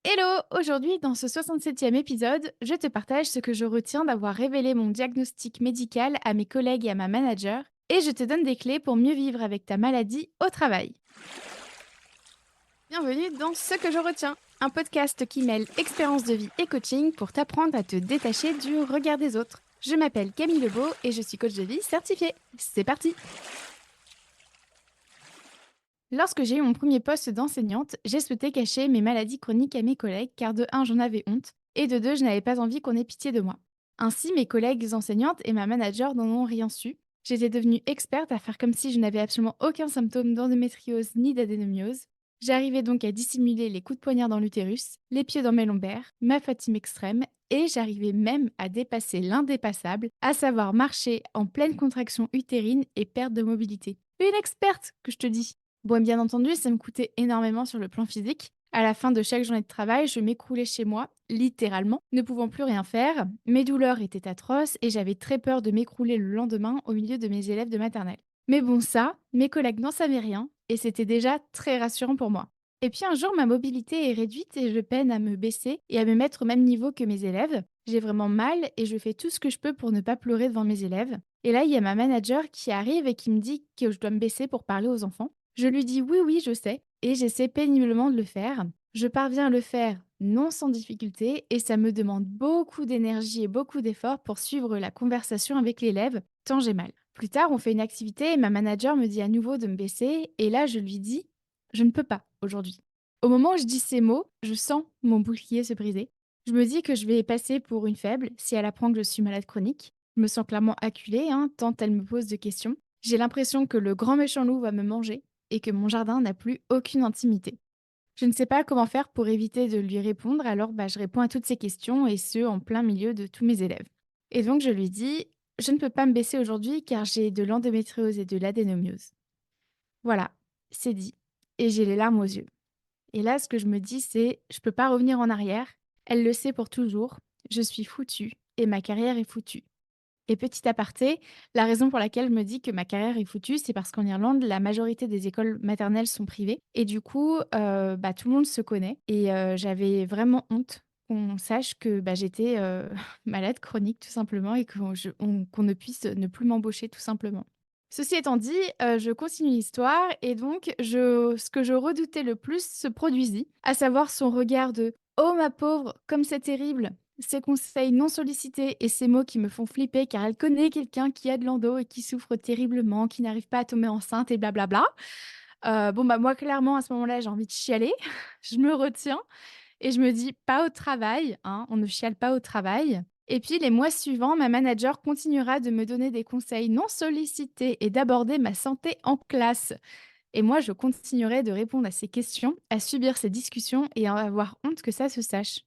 Hello! Aujourd'hui, dans ce 67e épisode, je te partage ce que je retiens d'avoir révélé mon diagnostic médical à mes collègues et à ma manager, et je te donne des clés pour mieux vivre avec ta maladie au travail. Bienvenue dans Ce que je retiens, un podcast qui mêle expérience de vie et coaching pour t'apprendre à te détacher du regard des autres. Je m'appelle Camille Lebeau et je suis coach de vie certifiée. C'est parti! Lorsque j'ai eu mon premier poste d'enseignante, j'ai souhaité cacher mes maladies chroniques à mes collègues car de un, j'en avais honte et de 2, je n'avais pas envie qu'on ait pitié de moi. Ainsi, mes collègues enseignantes et ma manager n'en ont rien su. J'étais devenue experte à faire comme si je n'avais absolument aucun symptôme d'endométriose ni d'adénomiose. J'arrivais donc à dissimuler les coups de poignard dans l'utérus, les pieds dans mes lombaires, ma fatigue extrême et j'arrivais même à dépasser l'indépassable, à savoir marcher en pleine contraction utérine et perte de mobilité. Une experte, que je te dis. Bon, bien entendu, ça me coûtait énormément sur le plan physique. À la fin de chaque journée de travail, je m'écroulais chez moi, littéralement, ne pouvant plus rien faire. Mes douleurs étaient atroces et j'avais très peur de m'écrouler le lendemain au milieu de mes élèves de maternelle. Mais bon, ça, mes collègues n'en savaient rien et c'était déjà très rassurant pour moi. Et puis un jour, ma mobilité est réduite et je peine à me baisser et à me mettre au même niveau que mes élèves. J'ai vraiment mal et je fais tout ce que je peux pour ne pas pleurer devant mes élèves. Et là, il y a ma manager qui arrive et qui me dit que je dois me baisser pour parler aux enfants. Je lui dis: «Oui, oui, je sais» et j'essaie péniblement de le faire. Je parviens à le faire non sans difficulté et ça me demande beaucoup d'énergie et beaucoup d'efforts pour suivre la conversation avec l'élève, tant j'ai mal. Plus tard, on fait une activité et ma manager me dit à nouveau de me baisser et là, je lui dis: «Je ne peux pas aujourd'hui». Au moment où je dis ces mots, je sens mon bouclier se briser. Je me dis que je vais passer pour une faible si elle apprend que je suis malade chronique. Je me sens clairement acculée, hein, tant elle me pose de questions. J'ai l'impression que le grand méchant loup va me manger et que mon jardin n'a plus aucune intimité. Je ne sais pas comment faire pour éviter de lui répondre, alors je réponds à toutes ces questions et ce, en plein milieu de tous mes élèves. Et donc je lui dis: «Je ne peux pas me baisser aujourd'hui car j'ai de l'endométriose et de l'adénomiose». Voilà, c'est dit et j'ai les larmes aux yeux. Et là, ce que je me dis, c'est: «Je peux pas revenir en arrière, elle le sait pour toujours, je suis foutue et ma carrière est foutue». Et petit aparté, la raison pour laquelle je me dis que ma carrière est foutue, c'est parce qu'en Irlande, la majorité des écoles maternelles sont privées et du coup, tout le monde se connaît et j'avais vraiment honte qu'on sache que, j'étais, malade chronique tout simplement et qu'on ne puisse ne plus m'embaucher tout simplement. Ceci étant dit, je continue l'histoire et donc ce que je redoutais le plus se produisit, à savoir son regard de: «Oh ma pauvre, comme c'est terrible!» Ces conseils non sollicités et ces mots qui me font flipper car elle connaît quelqu'un qui a de l'endo et qui souffre terriblement, qui n'arrive pas à tomber enceinte et blablabla. Moi clairement à ce moment-là, j'ai envie de chialer. Je me retiens et je me dis: «Pas au travail, hein, on ne chiale pas au travail». Et puis les mois suivants, ma manager continuera de me donner des conseils non sollicités et d'aborder ma santé en classe. Et moi, je continuerai de répondre à ces questions, à subir ces discussions et à avoir honte que ça se sache.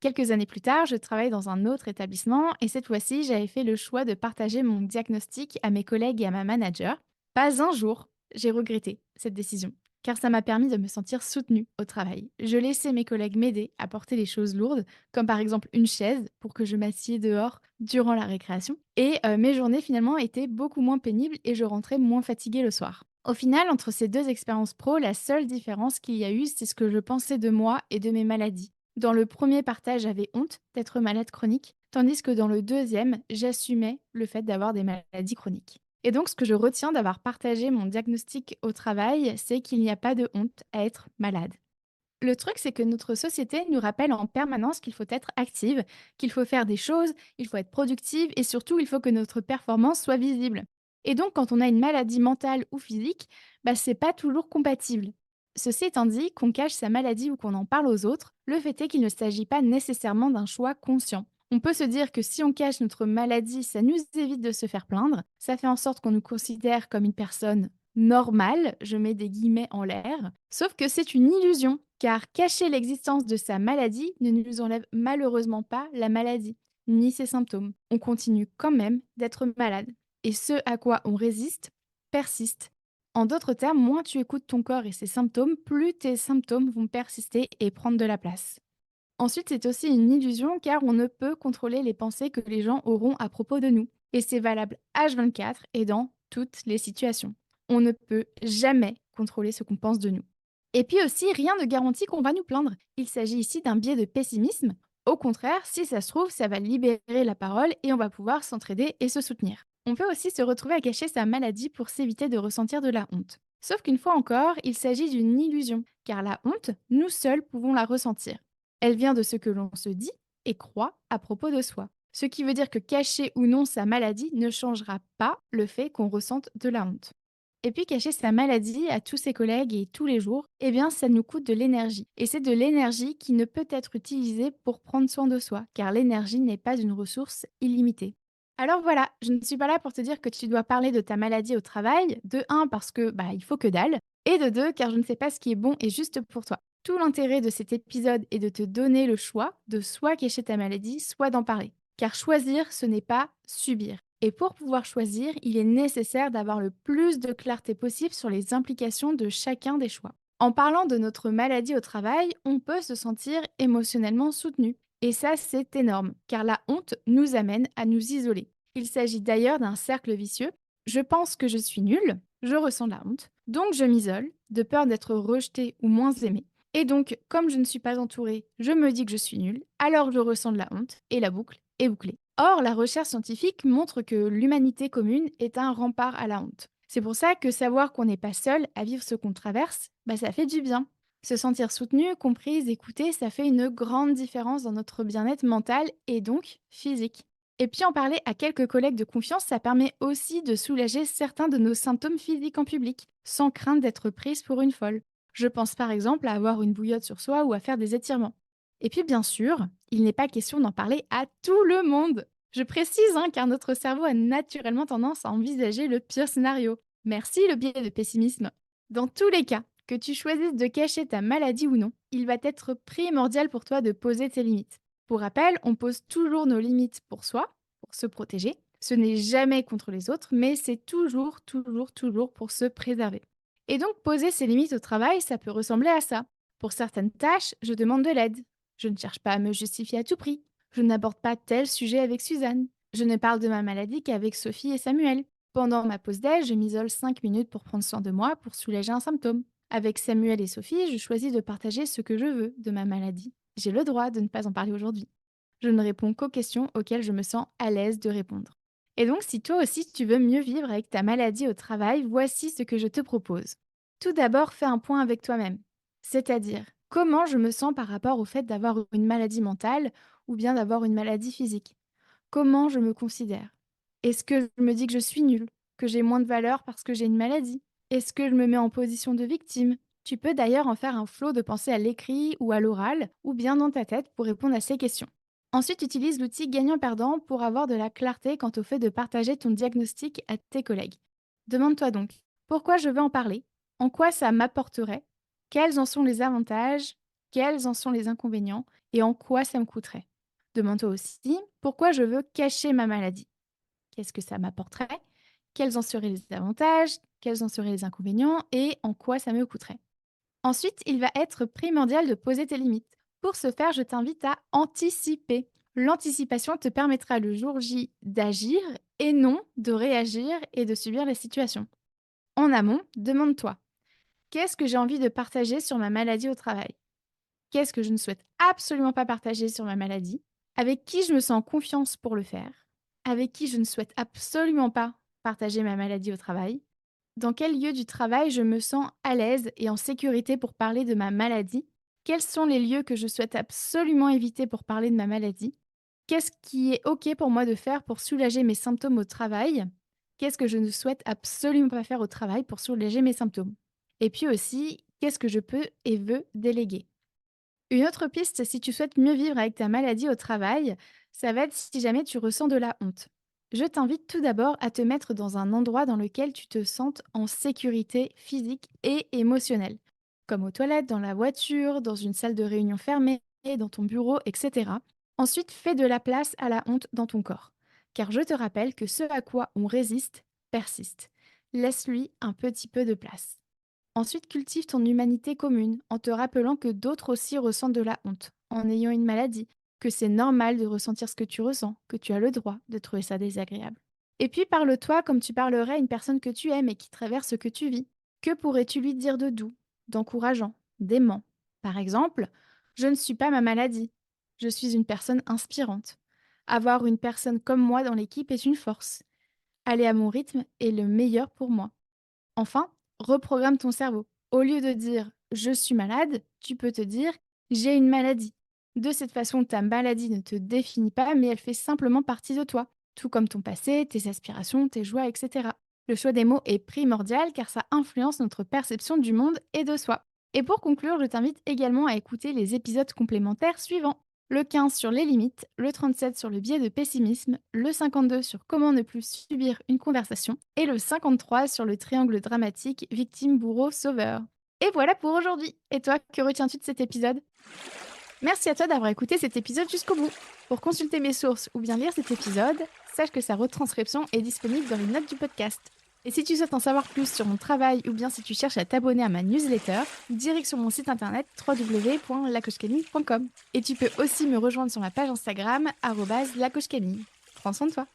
Quelques années plus tard, je travaille dans un autre établissement et cette fois-ci, j'avais fait le choix de partager mon diagnostic à mes collègues et à ma manager. Pas un jour, j'ai regretté cette décision, car ça m'a permis de me sentir soutenue au travail. Je laissais mes collègues m'aider à porter les choses lourdes, comme par exemple une chaise pour que je m'assieds dehors durant la récréation. Et mes journées finalement étaient beaucoup moins pénibles et je rentrais moins fatiguée le soir. Au final, entre ces deux expériences pro, la seule différence qu'il y a eu, c'est ce que je pensais de moi et de mes maladies. Dans le premier partage, j'avais honte d'être malade chronique, tandis que dans le deuxième, j'assumais le fait d'avoir des maladies chroniques. Et donc, ce que je retiens d'avoir partagé mon diagnostic au travail, c'est qu'il n'y a pas de honte à être malade. Le truc, c'est que notre société nous rappelle en permanence qu'il faut être active, qu'il faut faire des choses, il faut être productive et surtout, il faut que notre performance soit visible. Et donc, quand on a une maladie mentale ou physique, c'est pas toujours compatible. Ceci étant dit, qu'on cache sa maladie ou qu'on en parle aux autres, le fait est qu'il ne s'agit pas nécessairement d'un choix conscient. On peut se dire que si on cache notre maladie, ça nous évite de se faire plaindre, ça fait en sorte qu'on nous considère comme une personne normale, je mets des guillemets en l'air, sauf que c'est une illusion, car cacher l'existence de sa maladie ne nous enlève malheureusement pas la maladie, ni ses symptômes. On continue quand même d'être malade. Et ce à quoi on résiste persiste. En d'autres termes, moins tu écoutes ton corps et ses symptômes, plus tes symptômes vont persister et prendre de la place. Ensuite, c'est aussi une illusion car on ne peut contrôler les pensées que les gens auront à propos de nous. Et c'est valable H24 et dans toutes les situations. On ne peut jamais contrôler ce qu'on pense de nous. Et puis aussi, rien ne garantit qu'on va nous plaindre. Il s'agit ici d'un biais de pessimisme. Au contraire, si ça se trouve, ça va libérer la parole et on va pouvoir s'entraider et se soutenir. On peut aussi se retrouver à cacher sa maladie pour s'éviter de ressentir de la honte. Sauf qu'une fois encore, il s'agit d'une illusion, car la honte, nous seuls pouvons la ressentir. Elle vient de ce que l'on se dit et croit à propos de soi. Ce qui veut dire que cacher ou non sa maladie ne changera pas le fait qu'on ressente de la honte. Et puis cacher sa maladie à tous ses collègues et tous les jours, eh bien ça nous coûte de l'énergie. Et c'est de l'énergie qui ne peut être utilisée pour prendre soin de soi, car l'énergie n'est pas une ressource illimitée. Alors voilà, je ne suis pas là pour te dire que tu dois parler de ta maladie au travail, de un parce que il faut que dalle, et de 2 car je ne sais pas ce qui est bon et juste pour toi. Tout l'intérêt de cet épisode est de te donner le choix de soit cacher ta maladie, soit d'en parler. Car choisir, ce n'est pas subir. Et pour pouvoir choisir, il est nécessaire d'avoir le plus de clarté possible sur les implications de chacun des choix. En parlant de notre maladie au travail, on peut se sentir émotionnellement soutenu. Et ça, c'est énorme, car la honte nous amène à nous isoler. Il s'agit d'ailleurs d'un cercle vicieux. Je pense que je suis nulle, je ressens de la honte, donc je m'isole, de peur d'être rejetée ou moins aimée. Et donc, comme je ne suis pas entourée, je me dis que je suis nulle, alors je ressens de la honte, et la boucle est bouclée. Or, la recherche scientifique montre que l'humanité commune est un rempart à la honte. C'est pour ça que savoir qu'on n'est pas seul à vivre ce qu'on traverse, ça fait du bien. Se sentir soutenue, comprise, écoutée, ça fait une grande différence dans notre bien-être mental et donc physique. Et puis en parler à quelques collègues de confiance, ça permet aussi de soulager certains de nos symptômes physiques en public, sans crainte d'être prise pour une folle. Je pense par exemple à avoir une bouillotte sur soi ou à faire des étirements. Et puis bien sûr, il n'est pas question d'en parler à tout le monde. Je précise, car notre cerveau a naturellement tendance à envisager le pire scénario. Merci le biais de pessimisme. Dans tous les cas, que tu choisisses de cacher ta maladie ou non, il va être primordial pour toi de poser tes limites. Pour rappel, on pose toujours nos limites pour soi, pour se protéger. Ce n'est jamais contre les autres, mais c'est toujours, toujours, toujours pour se préserver. Et donc, poser ses limites au travail, ça peut ressembler à ça. Pour certaines tâches, je demande de l'aide. Je ne cherche pas à me justifier à tout prix. Je n'aborde pas tel sujet avec Suzanne. Je ne parle de ma maladie qu'avec Sophie et Samuel. Pendant ma pause déj, je m'isole 5 minutes pour prendre soin de moi, pour soulager un symptôme. Avec Samuel et Sophie, je choisis de partager ce que je veux de ma maladie. J'ai le droit de ne pas en parler aujourd'hui. Je ne réponds qu'aux questions auxquelles je me sens à l'aise de répondre. Et donc, si toi aussi tu veux mieux vivre avec ta maladie au travail, voici ce que je te propose. Tout d'abord, fais un point avec toi-même. C'est-à-dire, comment je me sens par rapport au fait d'avoir une maladie mentale ou bien d'avoir une maladie physique? Comment je me considère? Est-ce que je me dis que je suis nulle? Que j'ai moins de valeur parce que j'ai une maladie? Est-ce que je me mets en position de victime? Tu peux d'ailleurs en faire un flot de pensée à l'écrit ou à l'oral, ou bien dans ta tête pour répondre à ces questions. Ensuite, utilise l'outil gagnant-perdant pour avoir de la clarté quant au fait de partager ton diagnostic à tes collègues. Demande-toi donc, pourquoi je veux en parler? En quoi ça m'apporterait? Quels en sont les avantages? Quels en sont les inconvénients? Et en quoi ça me coûterait? Demande-toi aussi, pourquoi je veux cacher ma maladie? Qu'est-ce que ça m'apporterait? Quels en seraient les avantages? Quels en seraient les inconvénients? Et en quoi ça me coûterait? Ensuite, il va être primordial de poser tes limites. Pour ce faire, je t'invite à anticiper. L'anticipation te permettra le jour J d'agir et non de réagir et de subir la situation. En amont, demande-toi, qu'est-ce que j'ai envie de partager sur ma maladie au travail? Qu'est-ce que je ne souhaite absolument pas partager sur ma maladie? Avec qui je me sens en confiance pour le faire? Avec qui je ne souhaite absolument pas partager ma maladie au travail? Dans quel lieu du travail je me sens à l'aise et en sécurité pour parler de ma maladie? Quels sont les lieux que je souhaite absolument éviter pour parler de ma maladie? Qu'est-ce qui est OK pour moi de faire pour soulager mes symptômes au travail? Qu'est-ce que je ne souhaite absolument pas faire au travail pour soulager mes symptômes? Et puis aussi, qu'est-ce que je peux et veux déléguer? Une autre piste, si tu souhaites mieux vivre avec ta maladie au travail, ça va être si jamais tu ressens de la honte. Je t'invite tout d'abord à te mettre dans un endroit dans lequel tu te sentes en sécurité physique et émotionnelle, comme aux toilettes, dans la voiture, dans une salle de réunion fermée, dans ton bureau, etc. Ensuite, fais de la place à la honte dans ton corps, car je te rappelle que ce à quoi on résiste persiste. Laisse-lui un petit peu de place. Ensuite, cultive ton humanité commune en te rappelant que d'autres aussi ressentent de la honte en ayant une maladie, que c'est normal de ressentir ce que tu ressens, que tu as le droit de trouver ça désagréable. Et puis parle-toi comme tu parlerais à une personne que tu aimes et qui traverse ce que tu vis. Que pourrais-tu lui dire de doux, d'encourageant, d'aimant. Par exemple, je ne suis pas ma maladie. Je suis une personne inspirante. Avoir une personne comme moi dans l'équipe est une force. Aller à mon rythme est le meilleur pour moi. Enfin, reprogramme ton cerveau. Au lieu de dire je suis malade, tu peux te dire j'ai une maladie. De cette façon, ta maladie ne te définit pas, mais elle fait simplement partie de toi, tout comme ton passé, tes aspirations, tes joies, etc. Le choix des mots est primordial car ça influence notre perception du monde et de soi. Et pour conclure, je t'invite également à écouter les épisodes complémentaires suivants. Le 15 sur les limites, le 37 sur le biais de pessimisme, le 52 sur comment ne plus subir une conversation et le 53 sur le triangle dramatique victime, bourreau, sauveur. Et voilà pour aujourd'hui. Et toi, que retiens-tu de cet épisode? Merci à toi d'avoir écouté cet épisode jusqu'au bout. Pour consulter mes sources ou bien lire cet épisode, sache que sa retranscription est disponible dans les notes du podcast. Et si tu souhaites en savoir plus sur mon travail ou bien si tu cherches à t'abonner à ma newsletter, direct sur mon site internet www.lacochecamille.com. Et tu peux aussi me rejoindre sur ma page Instagram @lacochecamille. Prends soin de toi.